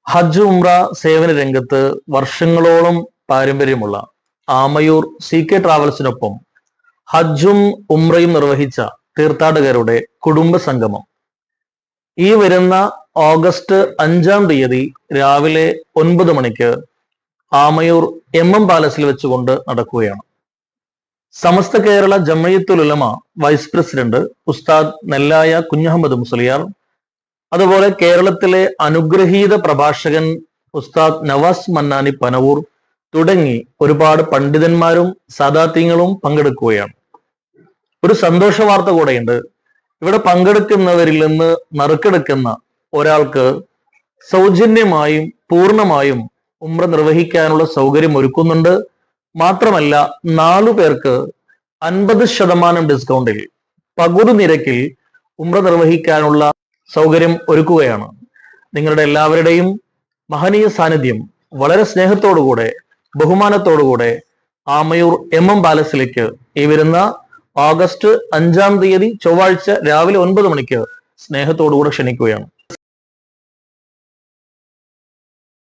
ഹജ്ജ് ഉംറ സേവന രംഗത്ത് വർഷങ്ങളോളം പാരമ്പര്യമുള്ള ആമയൂർ CK ട്രാവൽസിനൊപ്പം ഹജ്ജും ഉംറയും നിർവഹിച്ച തീർത്ഥാടകരുടെ കുടുംബ സംഗമം ഈ വരുന്ന ഓഗസ്റ്റ് 5-ാം തീയതി രാവിലെ 9 മണിക്ക് ആമയൂർ MM പാലസിൽ വെച്ചുകൊണ്ട് നടക്കുകയാണ്. സമസ്ത കേരള ജമയത്തുൽ ഉലമ വൈസ് പ്രസിഡന്റ് ഉസ്താദ് നെല്ലായ കുഞ്ഞഹമ്മദ് മുസ്ലിയാർ, അതുപോലെ കേരളത്തിലെ അനുഗ്രഹീത പ്രഭാഷകൻ ഉസ്താദ് നവാസ് മന്നാനി പനവൂർ തുടങ്ങി ഒരുപാട് പണ്ഡിതന്മാരും സാദാത്യങ്ങളും പങ്കെടുക്കുകയാണ്. ഒരു സന്തോഷ വാർത്ത കൂടെയുണ്ട്. ഇവിടെ പങ്കെടുക്കുന്നവരിൽ നിന്ന് നറുക്കെടുക്കുന്ന ഒരാൾക്ക് സൗജന്യമായും പൂർണ്ണമായും ഉംറ നിർവഹിക്കാനുള്ള സൗകര്യം ഒരുക്കുന്നുണ്ട്. മാത്രമല്ല 4 പേർക്ക് 50% ഡിസ്കൗണ്ടിൽ പകുതി നിരക്കിൽ ഉംറ നിർവഹിക്കാനുള്ള സൗകര്യം ഒരുക്കുകയാണ്. നിങ്ങളുടെ എല്ലാവരുടെയും മഹനീയ സാന്നിധ്യം വളരെ സ്നേഹത്തോടുകൂടെ ബഹുമാനത്തോടുകൂടെ ആമയൂർ MM പാലസിലേക്ക് ഈ വരുന്ന ഓഗസ്റ്റ് 5-ാം തീയതി ചൊവ്വാഴ്ച രാവിലെ 9 മണിക്ക് സ്നേഹത്തോടുകൂടെ ക്ഷണിക്കുകയാണ്.